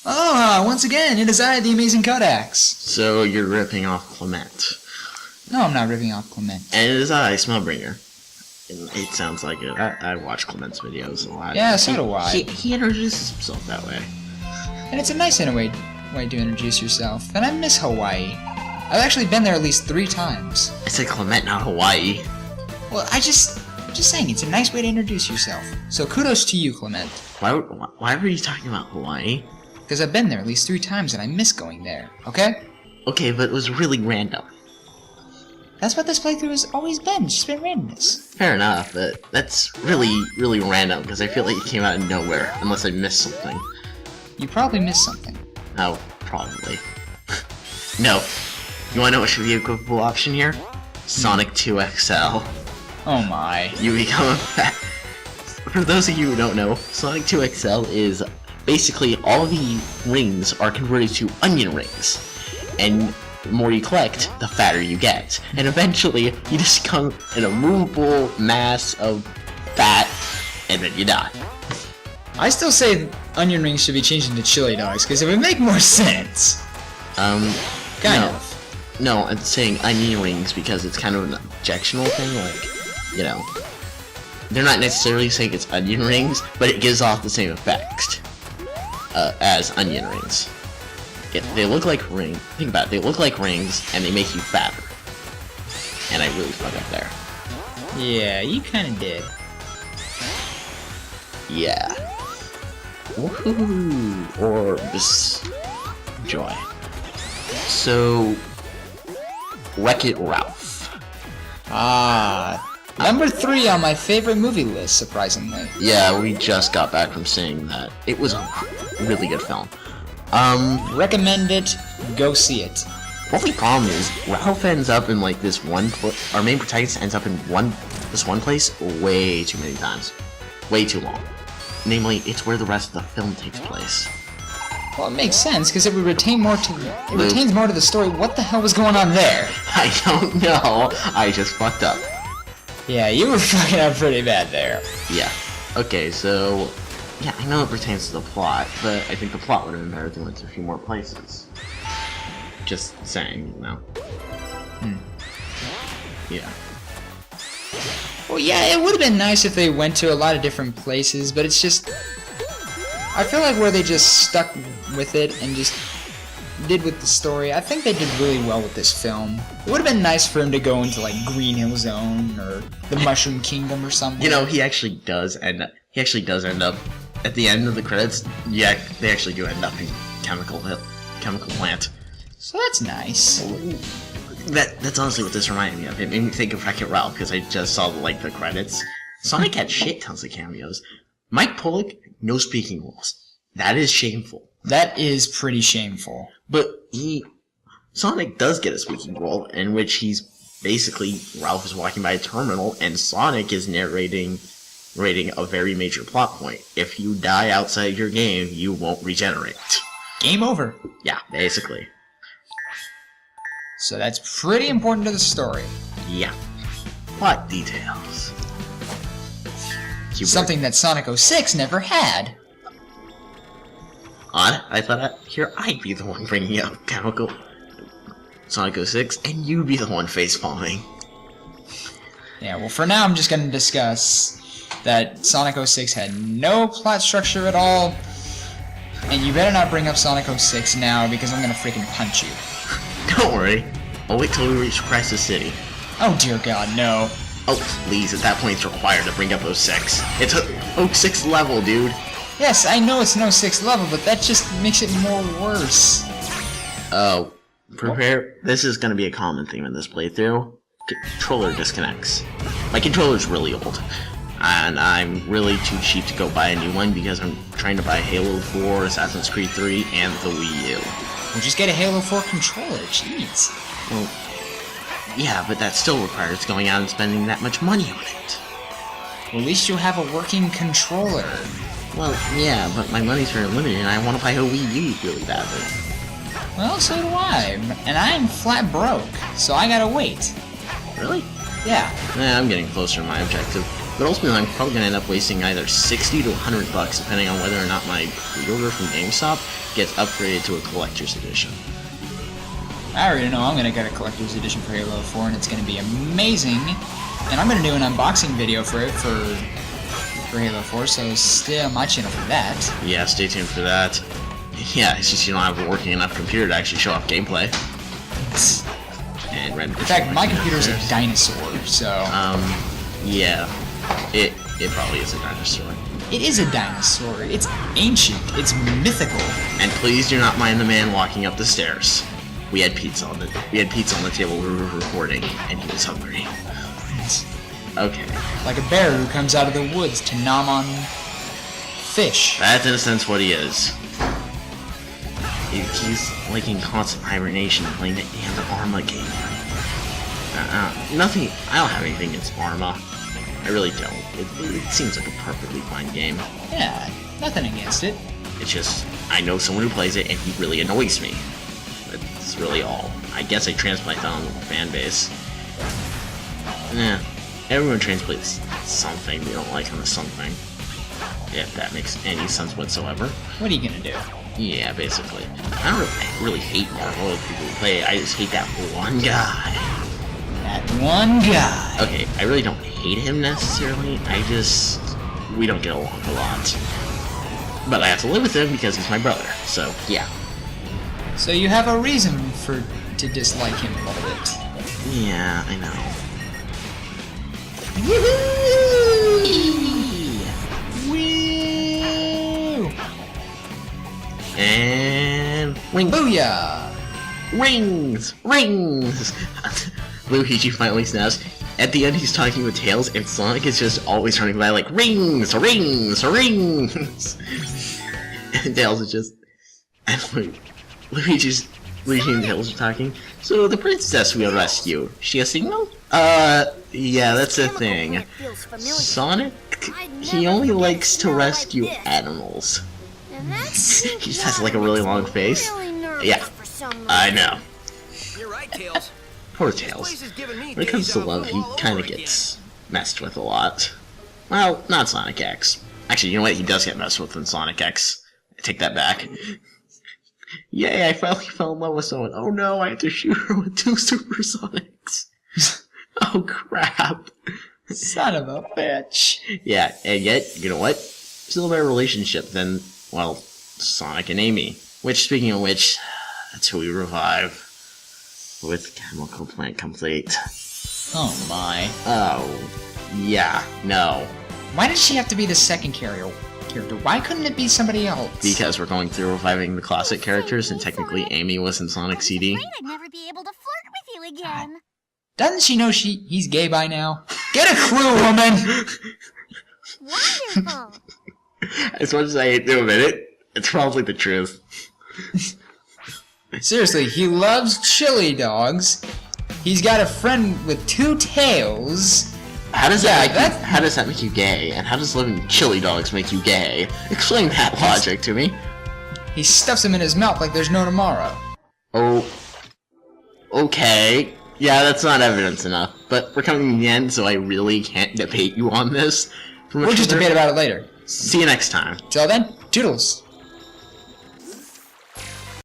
Ah, once again, it is I, the Amazing Codex. So you're ripping off Clement. No, I'm not ripping off Clement. And it is I, Smellbringer. It sounds like it. I watch Clement's videos a lot. Yeah, so do I. He introduces himself that way. And it's a nice way to introduce yourself. And I miss Hawaii. I've actually been there at least 3 times. I said Clement, not Hawaii. Well, I'm just saying, it's a nice way to introduce yourself. So kudos to you, Clement. Why were you talking about Hawaii? Because I've been there at least 3 times and I miss going there, okay? Okay, but it was really random. That's what this playthrough has always been, just been randomness. Fair enough, but that's really, really random, because I feel like it came out of nowhere, unless I missed something. You probably missed something. Oh, probably. No. You wanna know what should be a equipable option here? Sonic 2 XL. Oh my. You become a fat... For those of you who don't know, Sonic 2 XL is basically all the rings are converted to onion rings. And the more you collect, the fatter you get. And eventually, you just become an immovable mass of fat, and then you die. I still say onion rings should be changed into chili dogs, because it would make more sense. Kind of. No, I'm saying onion rings because it's kind of an objectional thing, like, you know. They're not necessarily saying it's onion rings, but it gives off the same effect as onion rings. They look like rings. Think about it. They look like rings, and they make you fatter. And I really fucked up there. Yeah, you kind of did. Yeah. Woohoo! Orbs. Joy. So, Wreck-It Ralph. Number 3 on my favorite movie list, surprisingly. Yeah, we just got back from seeing that. It was a really good film. Recommend it, go see it. The only problem is, Ralph ends up in like this one our main protagonist ends up in this one place way too many times. Way too long. Namely, it's where the rest of the film takes place. Well, it makes sense, because it would retain more to retains more to the story. What the hell was going on there? I don't know. I just fucked up. Yeah, you were fucking up pretty bad there. Yeah. Okay, so... Yeah, I know it pertains to the plot, but I think the plot would have been better if they went to a few more places. Just saying, you know. Yeah. Well, yeah, it would have been nice if they went to a lot of different places, but it's just... I feel like where they just stuck with it and just did with the story, I think they did really well with this film. It would have been nice for him to go into, like, Green Hill Zone or the Mushroom Kingdom or something. You know, he actually does end up at the end of the credits. Yeah, they actually do end up in chemical plant. So that's nice. That's honestly what this reminded me of. It made me think of Wreck-It Ralph because I just saw the credits. Sonic had shit tons of cameos. Mike Pollock, no speaking roles. That is shameful. That is pretty shameful. But Sonic does get a speaking role in which he's basically Ralph is walking by a terminal and Sonic is narrating a very major plot point. If you die outside your game, you won't regenerate. Game over. Yeah, basically. So that's pretty important to the story. Yeah. Plot details. Something that Sonic 06 never had. Odd. I thought I'd be the one bringing up chemical Sonic 06, and you'd be the one facepalming. Yeah, well, for now I'm just going to discuss that Sonic 06 had no plot structure at all, and you better not bring up Sonic 06 now because I'm going to freaking punch you. Don't worry. I'll wait till we reach Crisis City. Oh dear God, no. Oh, please, at that point it's required to bring up 06. It's a 06 level, dude. Yes, I know it's no 6th level, but that just makes it more worse. Oh, prepare. This is going to be a common theme in this playthrough. Controller disconnects. My controller's really old, and I'm really too cheap to go buy a new one because I'm trying to buy Halo 4, Assassin's Creed 3, and the Wii U. Well, just get a Halo 4 controller, jeez. Well, yeah, but that still requires going out and spending that much money on it. Well, at least you'll have a working controller. Well, yeah, but my money's very limited and I want to buy a Wii U really badly. Well, so do I. And I'm flat broke, so I gotta wait. Really? Yeah. I'm getting closer to my objective. But ultimately, I'm probably gonna end up wasting either 60 to 100 bucks, depending on whether or not my pre-order from GameStop gets upgraded to a collector's edition. I already know I'm gonna get a collector's edition for Halo 4, and it's gonna be amazing. And I'm gonna do an unboxing video for it for Halo 4, so stay on my channel for that. Yeah, stay tuned for that. Yeah, it's just you don't have a working enough computer to actually show off gameplay. And In fact, my computer's a dinosaur, so... Yeah. It probably is a dinosaur. It is a dinosaur. It's ancient. It's mythical. And please do not mind the man walking up the stairs. We had pizza on the table when we were recording, and he was hungry. Okay. Like a bear who comes out of the woods to nom on fish. That's in a sense what he is. He's like in constant hibernation playing the damn Arma game. Nothing, I don't have anything against Arma. I really don't. It seems like a perfectly fine game. Yeah, nothing against it. It's just, I know someone who plays it and he really annoys me. That's really all. I guess I transplant that on the fan base. Yeah, everyone transplants something they don't like on the something. If that makes any sense whatsoever. What are you gonna do? Yeah, basically. I don't really hate Marvel or people who play it. I just hate that one guy. That one guy. Okay, I really don't hate him necessarily. We don't get along a lot. But I have to live with him because he's my brother. So, yeah. So you have a reason to dislike him a little bit. Yeah, I know. Woo! And wings. Booyah! Rings! Rings! Luigi finally snaps. At the end, he's talking with Tails, and Sonic is just always running by like, rings! Rings! Rings! And Tails is just... And Luigi and Tails are talking. So, the princess we'll rescue, she a signal? Yeah, that's the thing. Sonic, he only likes to rescue animals. He just has like a really long face. Yeah, I know. You're right, Tails. Poor Tails. When it comes to love, he kinda gets messed with a lot. Well, not Sonic X. Actually, you know what? He does get messed with in Sonic X. I take that back. Yay, I finally fell in love with someone. Oh no, I have to shoot her with 2 Supersonics. Oh crap. Son of a bitch. Yeah, and yet, you know what? Still a better relationship than, well, Sonic and Amy. Which, speaking of which, that's who we revive. With Chemical Plant Complete. Oh my. Oh, yeah, no. Why did she have to be the second character? Why couldn't it be somebody else? Because we're going through reviving the classic characters, and technically Amy was in Sonic CD. I'd never be able to flirt with you again. Doesn't she know he's gay by now? Get a clue, woman! Wonderful. As much as I hate to admit it, it's probably the truth. Seriously, he loves chili dogs. He's got a friend with 2 tails. How does that make you gay? And how does living chili dogs make you gay? Explain that logic to me. He stuffs them in his mouth like there's no tomorrow. Oh. Okay. Yeah, that's not evidence enough. But we're coming to the end, so I really can't debate you on this. We'll just debate about it later. See you next time. Till then, toodles.